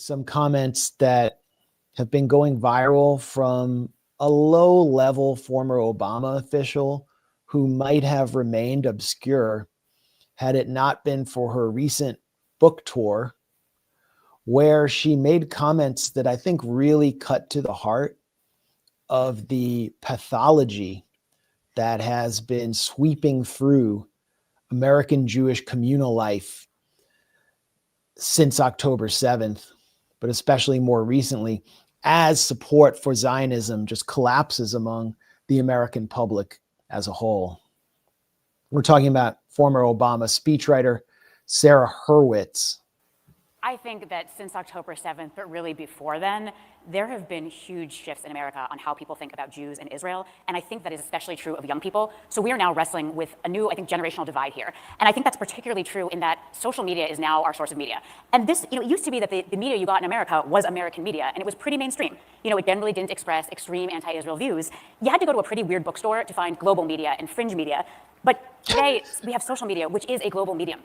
some comments that have been going viral from a low-level former Obama official who might have remained obscure had it not been for her recent book tour, where she made comments that I think really cut to the heart of the pathology that has been sweeping through American Jewish communal life since October 7th, but especially more recently, as support for Zionism just collapses among the American public as a whole. We're talking about former Obama speechwriter Sarah Hurwitz. I think that since October 7th, but really before then, there have been huge shifts in America on how people think about Jews and Israel. And I think that is especially true of young people. So we are now wrestling with a new, I think, generational divide here. And I think that's particularly true in that social media is now our source of media. And this, it used to be that the media you got in America was American media, and it was pretty mainstream. It generally didn't express extreme anti-Israel views. You had to go to a pretty weird bookstore to find global media and fringe media. But today, we have social media, which is a global medium.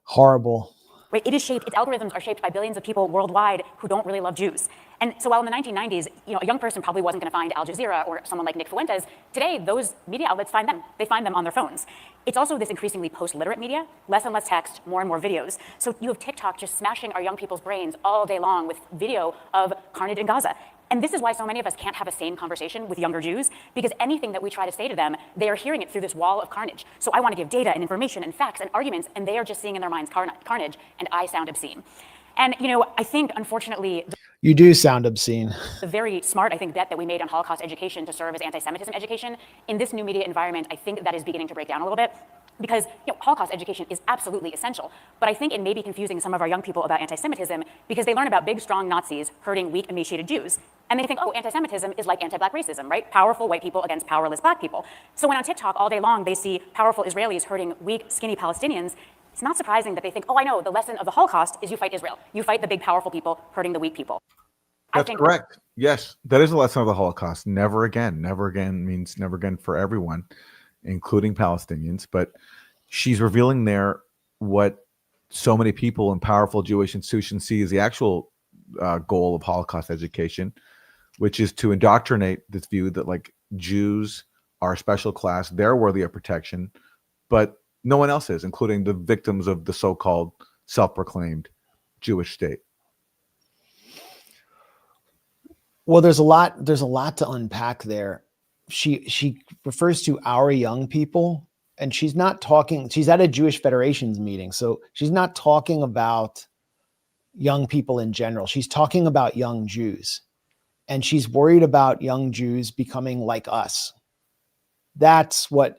Horrible. Right? Its algorithms are shaped by billions of people worldwide who don't really love Jews. And so while in the 1990s, a young person probably wasn't going to find Al Jazeera or someone like Nick Fuentes, today those media outlets find them. They find them on their phones. It's also this increasingly post-literate media, less and less text, more and more videos. So you have TikTok just smashing our young people's brains all day long with video of carnage in Gaza. And this is why so many of us can't have a sane conversation with younger Jews, because anything that we try to say to them, they are hearing it through this wall of carnage. So I want to give data and information and facts and arguments, and they are just seeing in their minds carnage, and I sound obscene. And, I think, unfortunately... You do sound obscene. The very smart, I think, bet that we made on Holocaust education to serve as anti-Semitism education, in this new media environment, I think that is beginning to break down a little bit. Because Holocaust education is absolutely essential, but I think it may be confusing some of our young people about anti-Semitism because they learn about big, strong Nazis hurting weak, emaciated Jews, and they think, oh, anti-Semitism is like anti-black racism, right? Powerful white people against powerless black people. So when on TikTok all day long they see powerful Israelis hurting weak, skinny Palestinians, it's not surprising that they think, oh, I know, the lesson of the Holocaust is you fight Israel. You fight the big, powerful people hurting the weak people. That's correct. Yes, that is a lesson of the Holocaust. Never again. Never again means never again for everyone, including Palestinians. But she's revealing there what so many people in powerful Jewish institutions see as the actual goal of Holocaust education, which is to indoctrinate this view that like Jews are a special class, they're worthy of protection, but no one else is, including the victims of the so-called self-proclaimed Jewish state. Well, there's a lot to unpack there. She refers to our young people, and she's not talking, she's at a Jewish Federation's meeting, so she's not talking about young people in general. She's talking about young Jews, and she's worried about young Jews becoming like us. That's what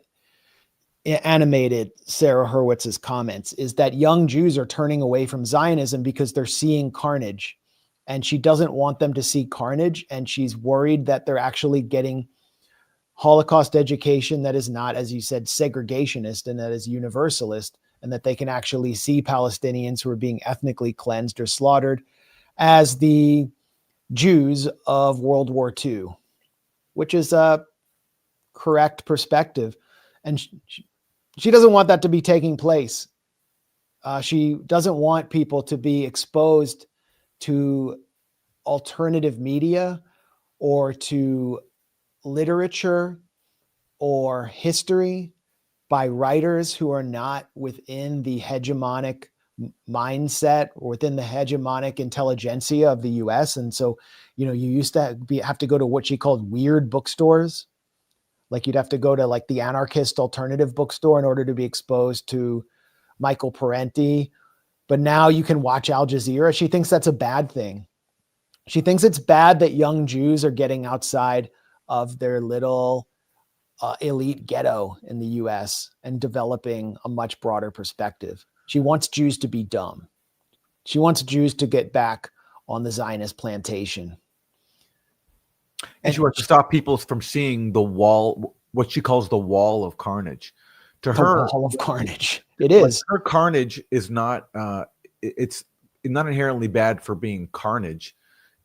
animated Sarah Hurwitz's comments, is that young Jews are turning away from Zionism because they're seeing carnage. And she doesn't want them to see carnage, and she's worried that they're actually getting Holocaust education that is not, as you said, segregationist and that is universalist, and that they can actually see Palestinians who are being ethnically cleansed or slaughtered as the Jews of World War II, which is a correct perspective. And she doesn't want that to be taking place. She doesn't want people to be exposed to alternative media or to literature or history by writers who are not within the hegemonic mindset or within the hegemonic intelligentsia of the US. And so, you used to have to go to what she called weird bookstores. Like you'd have to go to like the anarchist alternative bookstore in order to be exposed to Michael Parenti. But now you can watch Al Jazeera. She thinks that's a bad thing. She thinks it's bad that young Jews are getting outside of their little elite ghetto in the US and developing a much broader perspective. She wants Jews to be dumb. She wants Jews to get back on the Zionist plantation. And she wants to stop people from seeing the wall, what she calls the wall of carnage. To her, wall of carnage. It is. Her carnage is not. It's not inherently bad for being carnage.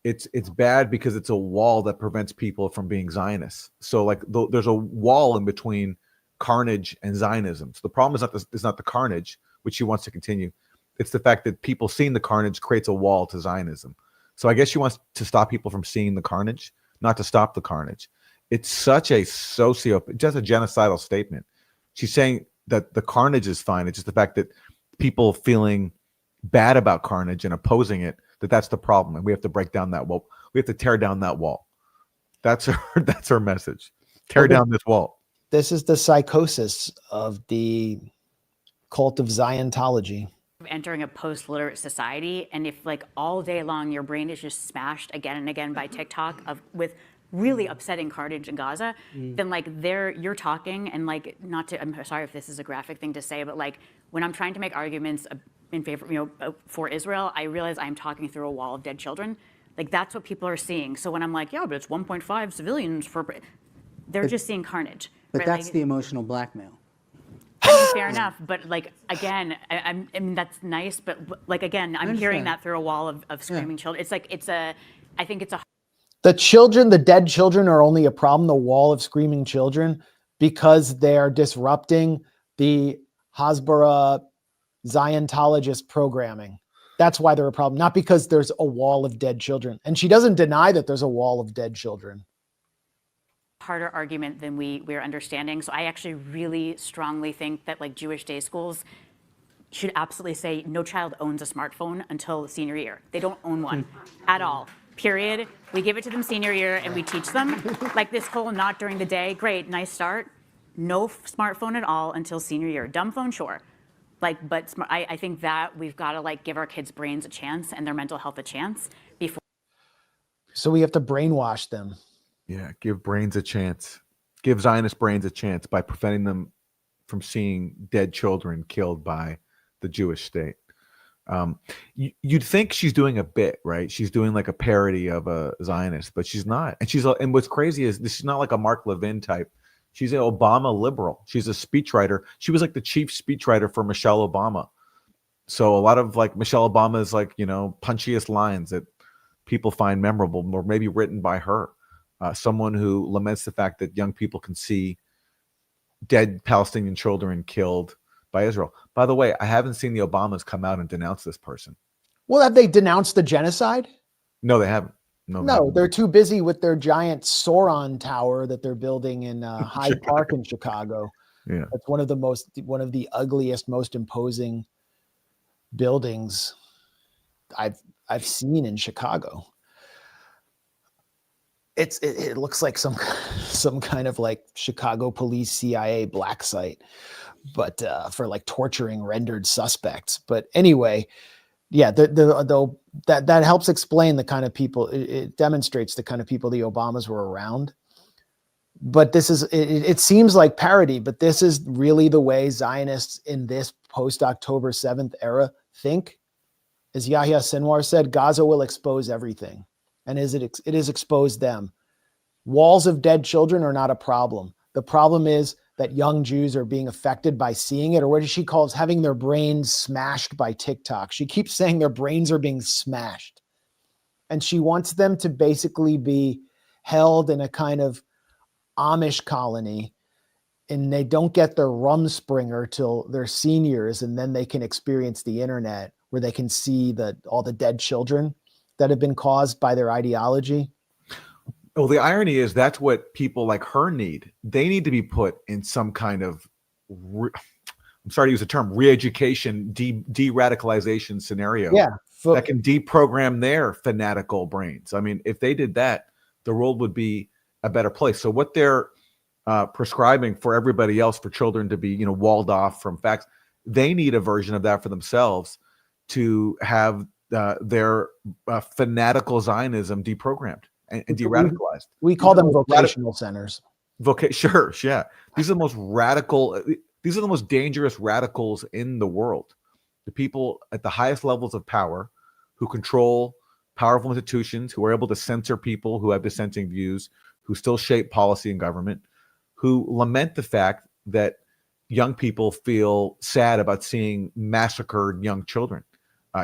It's bad because it's a wall that prevents people from being Zionists. So like there's a wall in between carnage and Zionism. So the problem is not the carnage, which she wants to continue. It's the fact that people seeing the carnage creates a wall to Zionism. So I guess she wants to stop people from seeing the carnage, not to stop the carnage. It's such a just a genocidal statement. She's saying that the carnage is fine. It's just the fact that people feeling bad about carnage and opposing it, that's the problem. And we have to break down that wall. We have to tear down that wall. That's her message. Tear down this wall. This is the psychosis of the cult of Ziontology. Entering a post-literate society, and if like all day long your brain is just smashed again and again by TikTok with really upsetting carnage in Gaza, then like you're talking, and like, not to, I'm sorry if this is a graphic thing to say, but like when I'm trying to make arguments in favor, for Israel, I realize I'm talking through a wall of dead children. Like that's what people are seeing. So when I'm like, yeah, but it's 1.5 civilians they're just seeing carnage. But right? that's like, the emotional blackmail. I mean, fair enough, but like again, I mean that's nice, but like again, I'm hearing that through a wall of screaming children. It's like I think it's a. The dead children are only a problem, the wall of screaming children, because they're disrupting the Hasbara Ziontologist programming. That's why they're a problem, not because there's a wall of dead children. And she doesn't deny that there's a wall of dead children. Harder argument than we're understanding. So I actually really strongly think that like Jewish day schools should absolutely say no child owns a smartphone until senior year. They don't own one at all, period. We give it to them senior year and we teach them. Like this whole not during the day, great, nice start. No smartphone at all until senior year. Dumb phone, sure. Like, but I think that we've got to like give our kids' brains a chance and their mental health a chance before. So we have to brainwash them. Yeah, give brains a chance. Give Zionist brains a chance by preventing them from seeing dead children killed by the Jewish state. You'd think she's doing a bit, right? She's doing like a parody of a Zionist, but she's not. And what's crazy is this is not like a Mark Levin type. She's an Obama liberal. She's a speechwriter. She was like the chief speechwriter for Michelle Obama. So a lot of like Michelle Obama's like, punchiest lines that people find memorable were maybe written by her. Someone who laments the fact that young people can see dead Palestinian children killed by Israel. By the way, I haven't seen the Obamas come out and denounce this person. Well, have they denounced the genocide? No, they haven't. No, they're too busy with their giant Sauron tower that they're building in Hyde Park in Chicago. Yeah, that's one of the ugliest, most imposing buildings I've seen in Chicago. It looks like some kind of like Chicago police CIA black site, but for like torturing rendered suspects. But anyway, yeah, that helps explain the kind of people. It demonstrates the kind of people the Obamas were around. But it seems like parody, but this is really the way Zionists in this post-October 7th era think. As Yahya Sinwar said, Gaza will expose everything. And it has exposed them. Walls of dead children are not a problem. The problem is that young Jews are being affected by seeing it, or what she calls having their brains smashed by TikTok. She keeps saying their brains are being smashed. And she wants them to basically be held in a kind of Amish colony, and they don't get their Rumspringer till they're seniors, and then they can experience the internet where they can see all the dead children that have been caused by their ideology. Well, the irony is that's what people like her need. They need to be put in some kind of, I'm sorry to use the term, re-education, de-radicalization scenario. Yeah. That can deprogram their fanatical brains. I mean, if they did that, the world would be a better place. So what they're prescribing for everybody else, for children to be, walled off from facts, they need a version of that for themselves to have their fanatical Zionism deprogrammed and de-radicalized. We call them vocational centers. Sure, yeah. These are the most radical. These are the most dangerous radicals in the world. The people at the highest levels of power who control powerful institutions, who are able to censor people who have dissenting views, who still shape policy and government, who lament the fact that young people feel sad about seeing massacred young children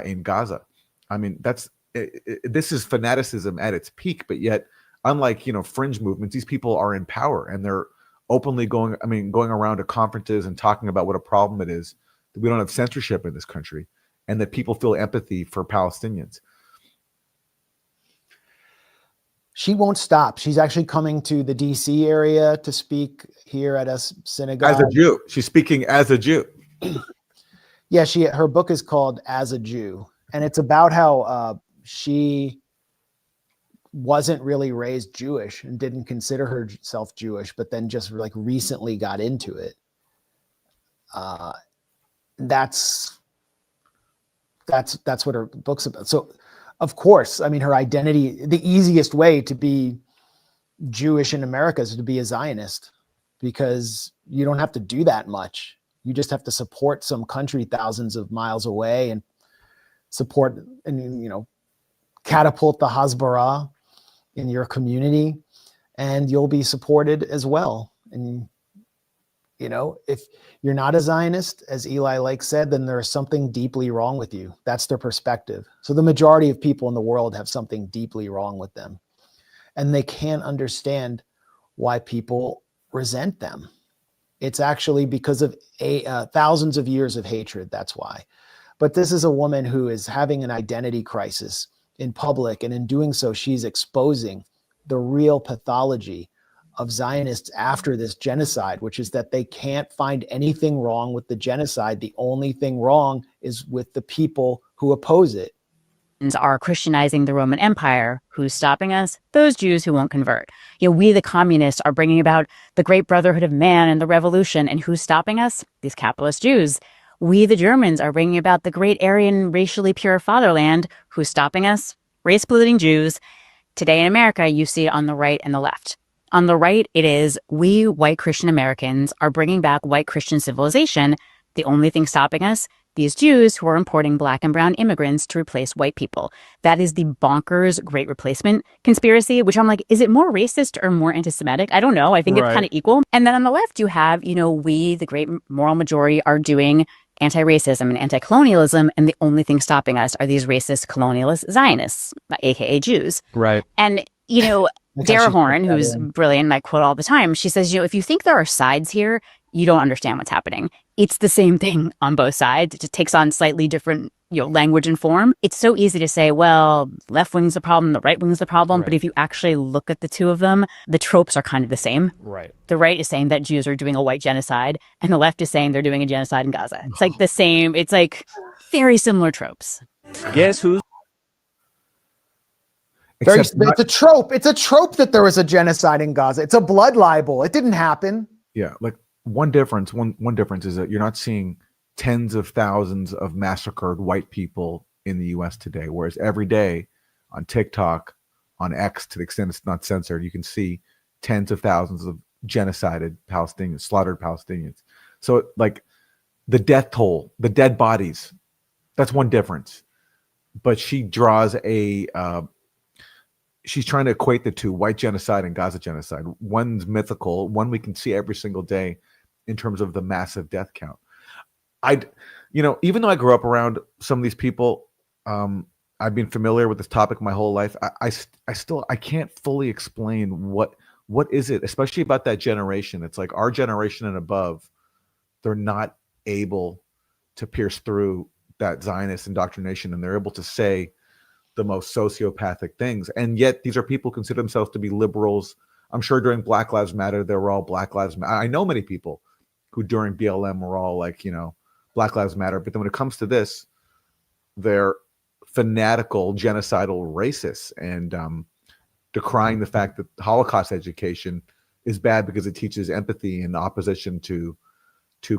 in Gaza. I mean, this is fanaticism at its peak, but yet, unlike fringe movements, these people are in power and they're openly going around to conferences and talking about what a problem it is that we don't have censorship in this country and that people feel empathy for Palestinians. she won't stop. She's actually coming to the DC area to speak here at a synagogue. As a Jew. She's speaking as a Jew. Yeah, her book is called As a Jew, and it's about how she wasn't really raised Jewish and didn't consider herself Jewish, but then just like recently got into it. That's what her book's about. So, of course, I mean, her identity, the easiest way to be Jewish in America is to be a Zionist, because you don't have to do that much. You just have to support some country thousands of miles away and support and, catapult the Hasbara in your community, and you'll be supported as well. And, if you're not a Zionist, as Eli Lake said, then there's something deeply wrong with you. That's their perspective. So the majority of people in the world have something deeply wrong with them, and they can't understand why people resent them. It's actually because of thousands of years of hatred. That's why. But this is a woman who is having an identity crisis in public, and in doing so, she's exposing the real pathology of Zionists after this genocide, which is that they can't find anything wrong with the genocide. The only thing wrong is with the people who oppose it. Are Christianizing the Roman Empire. Who's stopping us? Those Jews who won't convert. We, the communists, are bringing about the great brotherhood of man and the revolution. And who's stopping us? These capitalist Jews. We, the Germans, are bringing about the great Aryan, racially pure fatherland. Who's stopping us? Race-polluting Jews. Today in America, you see it on the right and the left. On the right, it is we, white Christian Americans, are bringing back white Christian civilization. The only thing stopping us? These Jews who are importing black and brown immigrants to replace white people. That is the bonkers Great Replacement conspiracy, which I'm like, is it more racist or more anti-Semitic? I don't know. I think it's kind of equal. And then on the left, you have, we, the great moral majority, are doing anti-racism and anti-colonialism, and the only thing stopping us are these racist colonialist Zionists, aka Jews. Right. And, Dara Horn, who's brilliant, and I quote all the time, she says, if you think there are sides here, you don't understand what's happening. It's the same thing on both sides. It just takes on slightly different, language and form. It's so easy to say, well, left wing's the problem, the right wing's the problem. Right. But if you actually look at the two of them, the tropes are kind of the same. Right. The right is saying that Jews are doing a white genocide, and the left is saying they're doing a genocide in Gaza. It's like the same. It's like very similar tropes. Guess who's it's a trope. It's a trope that there was a genocide in Gaza. It's a blood libel. It didn't happen. Yeah, like one difference is that you're not seeing tens of thousands of massacred white people in the U.S. today, whereas every day on TikTok, on X, to the extent it's not censored, you can see tens of thousands of genocided Palestinians, slaughtered Palestinians. So like the death toll, the dead bodies, that's one difference. But she draws she's trying to equate the two, white genocide and Gaza genocide. One's mythical, one we can see every single day in terms of the massive death count. Even though I grew up around some of these people, I've been familiar with this topic my whole life. I can't fully explain what is it, especially about that generation. It's like our generation and above, they're not able to pierce through that Zionist indoctrination, and they're able to say the most sociopathic things. And yet these are people who consider themselves to be liberals. I'm sure during Black Lives Matter, they were all Black Lives Matter. I know many people who during BLM were all like, Black Lives Matter. But then when it comes to this, they're fanatical, genocidal racists and decrying the fact that Holocaust education is bad because it teaches empathy in opposition to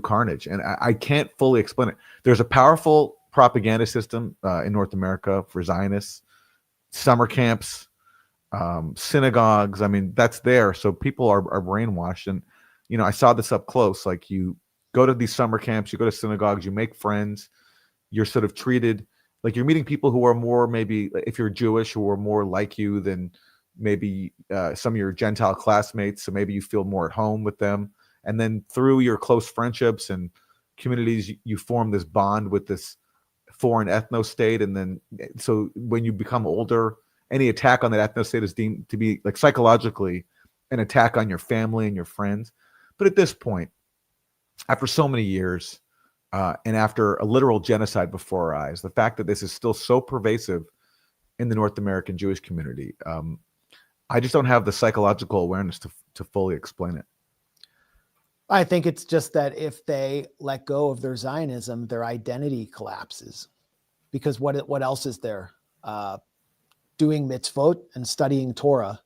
carnage. And I can't fully explain it. There's a powerful propaganda system in North America for Zionists, summer camps, synagogues. I mean, that's there. So people are brainwashed. And, I saw this up close. Like you go to these summer camps, you go to synagogues, you make friends, you're sort of treated like you're meeting people who are more, maybe if you're Jewish, who are more like you than maybe some of your Gentile classmates. So maybe you feel more at home with them. And then through your close friendships and communities, you form this bond with this foreign ethno-state. And then so when you become older, any attack on that ethno-state is deemed to be like psychologically an attack on your family and your friends. But at this point, after so many years and after a literal genocide before our eyes, the fact that this is still so pervasive in the North American Jewish community, I just don't have the psychological awareness to fully explain it. I think it's just that if they let go of their Zionism, their identity collapses. Because what else is there? Doing mitzvot and studying Torah.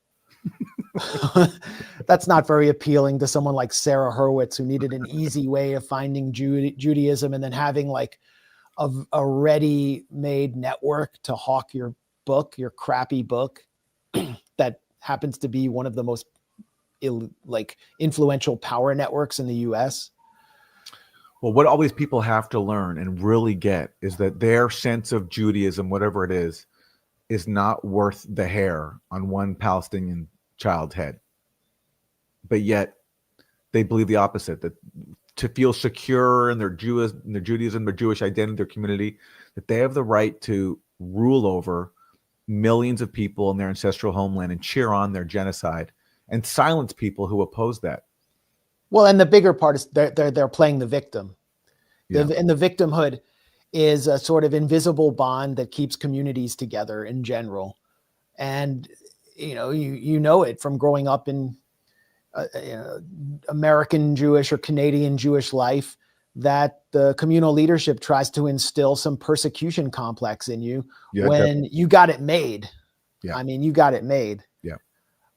That's not very appealing to someone like Sarah Hurwitz, who needed an easy way of finding Judaism and then having like a ready-made network to hawk your book, your crappy book, that happens to be one of the most influential power networks in the US. Well, what all these people have to learn and really get is that their sense of Judaism, whatever it is not worth the hair on one Palestinian child's head. But yet they believe the opposite, that to feel secure in their Judaism, their Jewish identity, their community, that they have the right to rule over millions of people in their ancestral homeland and cheer on their genocide and silence people who oppose that. Well, and the bigger part is they're playing the victim. Yeah. And the victimhood is a sort of invisible bond that keeps communities together in general. And, you know it from growing up in American Jewish or Canadian Jewish life, that the communal leadership tries to instill some persecution complex in you when you got it made. Yeah. I mean, you got it made. Yeah.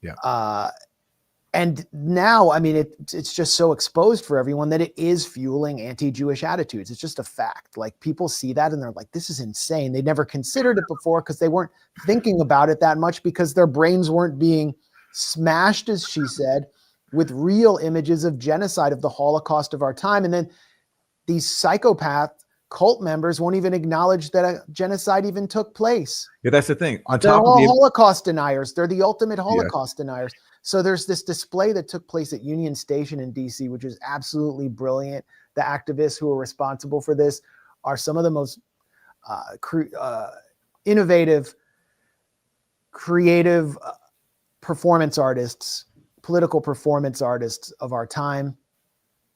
Yeah. And now, I mean, it's just so exposed for everyone that it is fueling anti-Jewish attitudes. It's just a fact. Like, people see that and they're like, this is insane. They never considered it before because they weren't thinking about it that much, because their brains weren't being smashed, as she said, with real images of genocide, of the Holocaust of our time. And then these psychopath cult members won't even acknowledge that a genocide even took place. Yeah, that's the thing. They're all Holocaust deniers. They're the ultimate Holocaust deniers. So there's this display that took place at Union Station in DC, which is absolutely brilliant. The activists who are responsible for this are some of the most innovative, creative performance artists, political performance artists of our time.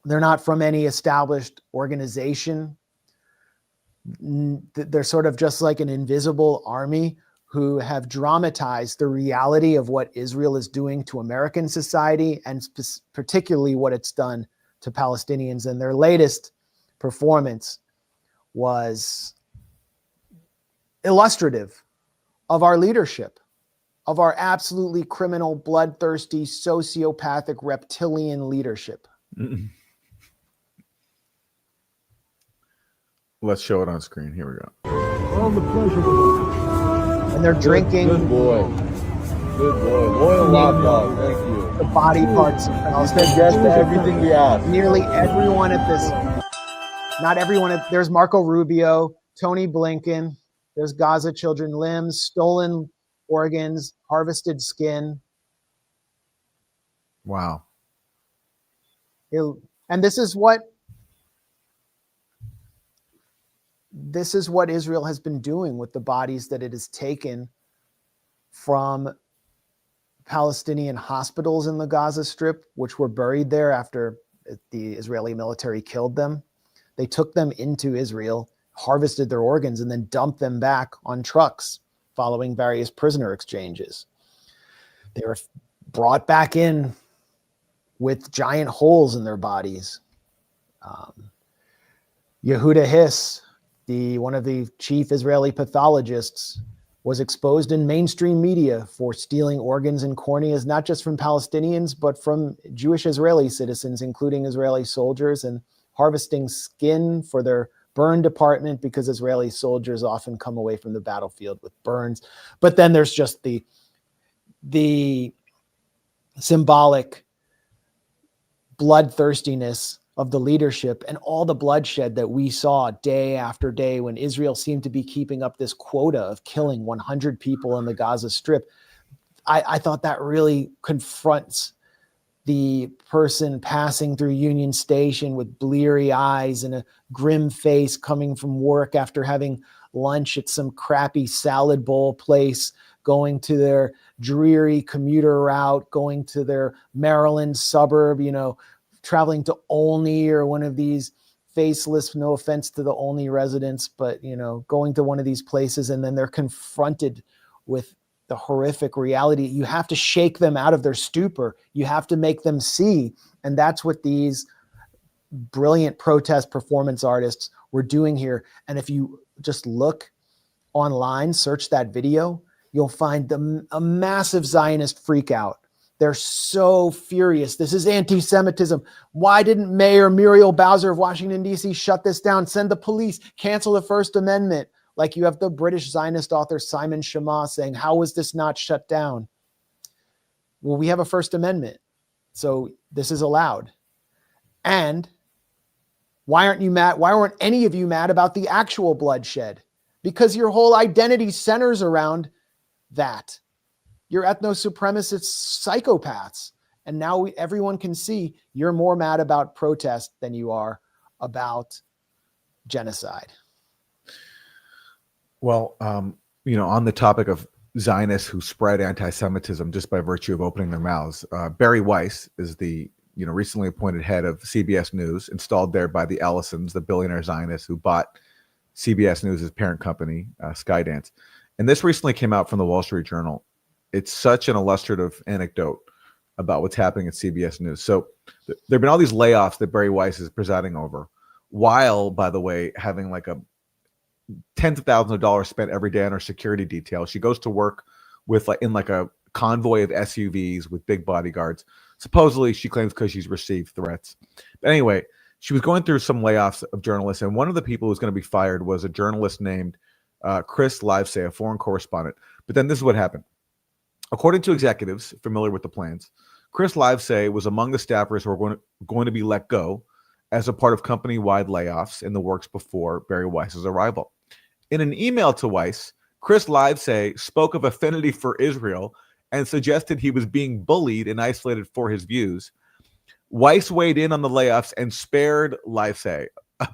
They're not from any established organization. They're sort of just like an invisible army who have dramatized the reality of what Israel is doing to American society, and particularly what it's done to Palestinians. And their latest performance was illustrative of our leadership, of our absolutely criminal, bloodthirsty, sociopathic, reptilian leadership. Mm-mm. Let's show it on screen. Here we go. All the pleasure. And they're drinking. Good boy. Good boy. Loyal lapdog. Thank you. The body parts. You said yes to everything we asked. Nearly everyone at this, not everyone there's Marco Rubio, Tony Blinken, there's Gaza children, limbs, stolen organs, harvested skin. Wow. And this is what Israel has been doing with the bodies that it has taken from Palestinian hospitals in the Gaza Strip, which were buried there after the Israeli military killed them. They took them into Israel, harvested their organs, and then dumped them back on trucks following various prisoner exchanges. They were brought back in with giant holes in their bodies. Yehuda Hiss, one of the chief Israeli pathologists, was exposed in mainstream media for stealing organs and corneas, not just from Palestinians, but from Jewish Israeli citizens, including Israeli soldiers, and harvesting skin for their burn department, because Israeli soldiers often come away from the battlefield with burns. But then there's just the symbolic bloodthirstiness of the leadership and all the bloodshed that we saw day after day when Israel seemed to be keeping up this quota of killing 100 people in the Gaza Strip. I thought that really confronts the person passing through Union Station with bleary eyes and a grim face, coming from work after having lunch at some crappy salad bowl place, going to their dreary commuter route, going to their Maryland suburb, traveling to Olney or one of these faceless, no offense to the Olney residents, but, going to one of these places, and then they're confronted with the horrific reality. You have to shake them out of their stupor. You have to make them see. And that's what these brilliant protest performance artists were doing here. And if you just look online, search that video, you'll find a massive Zionist freak out. They're so furious. This is anti-Semitism. Why didn't Mayor Muriel Bowser of Washington, D.C. shut this down? Send the police, cancel the First Amendment. Like you have the British Zionist author Simon Shama saying, how was this not shut down? Well, we have a First Amendment, so this is allowed. And why aren't you mad? Why weren't any of you mad about the actual bloodshed? Because your whole identity centers around that. You're ethno-supremacist psychopaths. And now everyone can see you're more mad about protest than you are about genocide. Well, on the topic of Zionists who spread anti-Semitism just by virtue of opening their mouths, Bari Weiss is the recently appointed head of CBS News, installed there by the Ellisons, the billionaire Zionists who bought CBS News' parent company, Skydance. And this recently came out from the Wall Street Journal. It's such an illustrative anecdote about what's happening at CBS News. So there have been all these layoffs that Bari Weiss is presiding over, while, by the way, having like tens of thousands of dollars spent every day on her security detail. She goes to work with in a convoy of SUVs with big bodyguards. Supposedly, she claims because she's received threats. But anyway, she was going through some layoffs of journalists, and one of the people who was going to be fired was a journalist named Chris Livesay, a foreign correspondent. But then this is what happened. According to executives familiar with the plans, Chris Livesay was among the staffers who were going to be let go as a part of company-wide layoffs in the works before Bari Weiss's arrival. In an email to Weiss, Chris Livesay spoke of affinity for Israel and suggested he was being bullied and isolated for his views. Weiss weighed in on the layoffs and spared Livesay,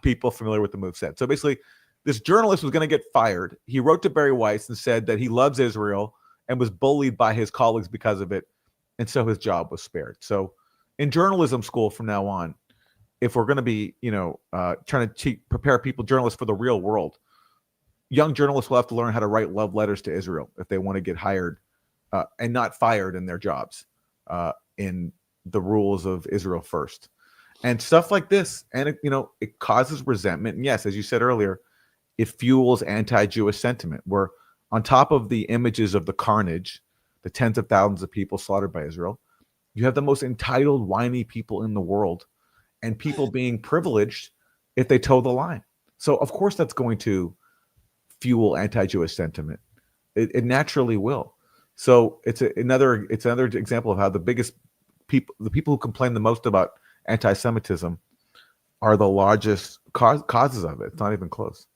people familiar with the move said. So basically, this journalist was going to get fired. He wrote to Bari Weiss and said that he loves Israel and was bullied by his colleagues because of it, and so his job was spared. So in journalism school from now on, if we're going to be, trying to prepare journalists for the real world, young journalists will have to learn how to write love letters to Israel if they want to get hired and not fired in their jobs in the rules of Israel first. And stuff like this, and it causes resentment. And yes, as you said earlier, it fuels anti-Jewish sentiment, where on top of the images of the carnage, the tens of thousands of people slaughtered by Israel, you have the most entitled, whiny people in the world, and people being privileged if they toe the line. So of course that's going to fuel anti-Jewish sentiment. It naturally will. So it's another example of how the people who complain the most about anti-Semitism are the largest causes of it. It's not even close.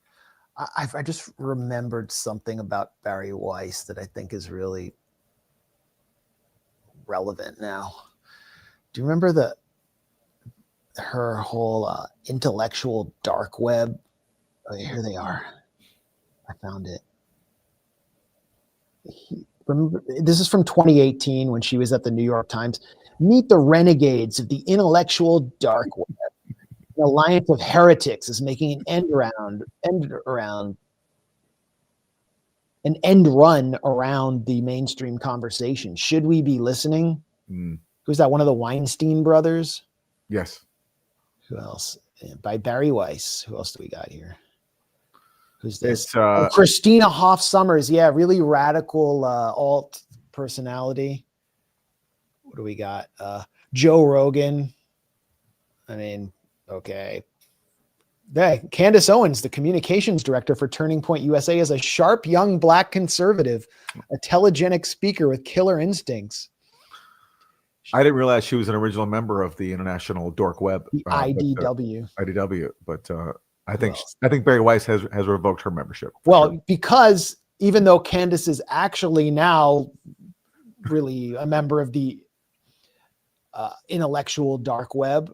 I just remembered something about Bari Weiss that I think is really relevant now. Do you remember her whole intellectual dark web? Oh, here they are. I found it. This is from 2018 when she was at the New York Times. Meet the renegades of the intellectual dark web. An alliance of heretics is making an end run around the mainstream conversation. Should we be listening? Who's that? One of the Weinstein brothers? Yes. Who else? By Bari Weiss. Who else do we got here? Who's this? It's Christina Hoff Sommers. Yeah, really radical alt personality. What do we got? Joe Rogan. I mean, okay. Candace Owens, the communications director for Turning Point USA, is a sharp young black conservative, a telegenic speaker with killer instincts. I didn't realize she was an original member of the International Dark Web, the IDW. But I think Bari Weiss has revoked her membership. Well, sure. Because even though Candace is actually now really a member of the intellectual dark web,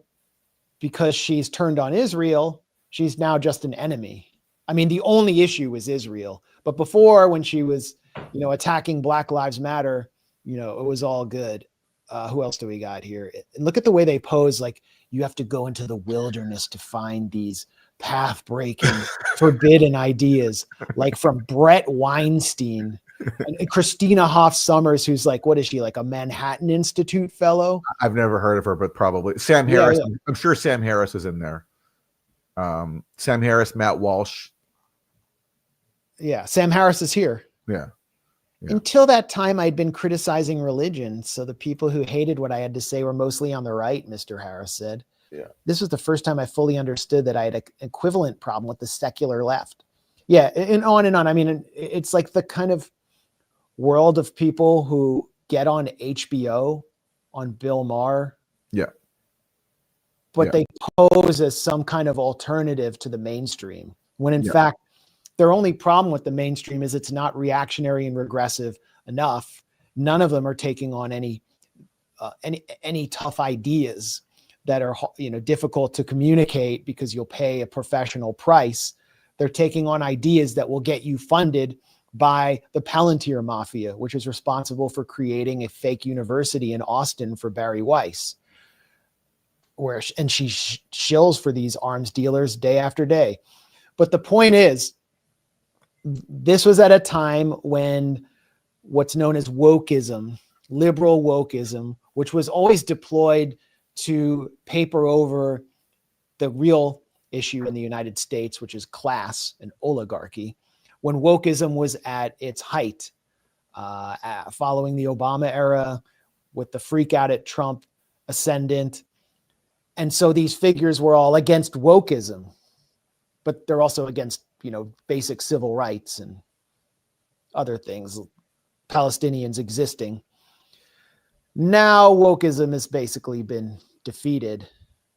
because she's turned on Israel, she's now just an enemy. I mean, the only issue is Israel. But before, when she was, attacking Black Lives Matter, it was all good. Who else do we got here? And look at the way they pose. Like, you have to go into the wilderness to find these path-breaking, forbidden ideas, like from Brett Weinstein. And Christina Hoff Sommers, who's like, what is she, like a Manhattan Institute fellow? I've never heard of her, but probably Sam Yeah, Harris. yeah. I'm sure Sam Harris is in there. Sam Harris, Matt Walsh. Yeah, Sam Harris is here. Yeah. Yeah. Until that time, I'd been criticizing religion. So the people who hated what I had to say were mostly on the right, Mr. Harris said. Yeah. This was the first time I fully understood that I had an equivalent problem with the secular left. Yeah, and on and on. I mean, it's like the kind of world of people who get on HBO on Bill Maher. Yeah. But Yeah. they pose as some kind of alternative to the mainstream, when in Yeah. fact, their only problem with the mainstream is it's not reactionary and regressive enough. None of them are taking on any tough ideas that are, difficult to communicate because you'll pay a professional price. They're taking on ideas that will get you funded by the Palantir Mafia, which is responsible for creating a fake university in Austin for Bari Weiss, and she shills for these arms dealers day after day. But the point is, this was at a time when what's known as wokeism, liberal wokeism, which was always deployed to paper over the real issue in the United States, which is class and oligarchy, when wokeism was at its height, following the Obama era, with the freak out at Trump ascendant. And so these figures were all against wokeism, but they're also against, basic civil rights and other things, Palestinians existing. Now wokeism has basically been defeated,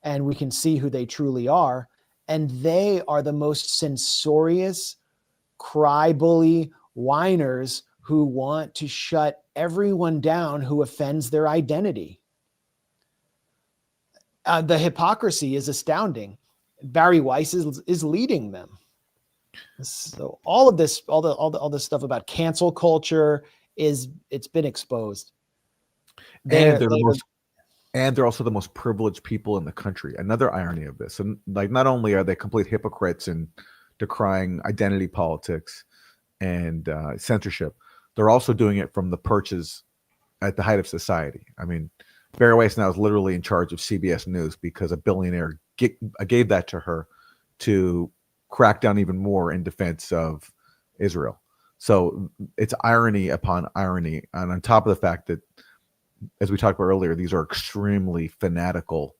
and we can see who they truly are. And they are the most censorious, cry-bully whiners who want to shut everyone down who offends their identity. The hypocrisy is astounding. Bari Weiss is leading them. So all of this, all this stuff about cancel culture it's been exposed. And they're also the most privileged people in the country. Another irony of this, and like, not only are they complete hypocrites in decrying identity politics and censorship, they're also doing it from the perches at the height of society. I mean, Bari Weiss now is literally in charge of CBS News because a billionaire gave that to her to crack down even more in defense of Israel. So it's irony upon irony. And on top of the fact that, as we talked about earlier, these are extremely fanatical,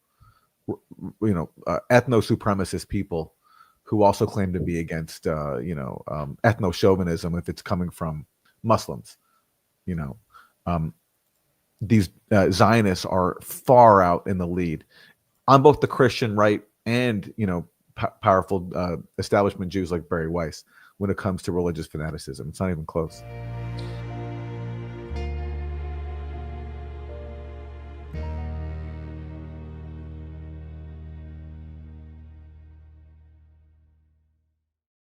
ethno-supremacist people who also claim to be against, ethno-chauvinism if it's coming from Muslims. These Zionists are far out in the lead on both the Christian right and, powerful establishment Jews like Bari Weiss when it comes to religious fanaticism. It's not even close.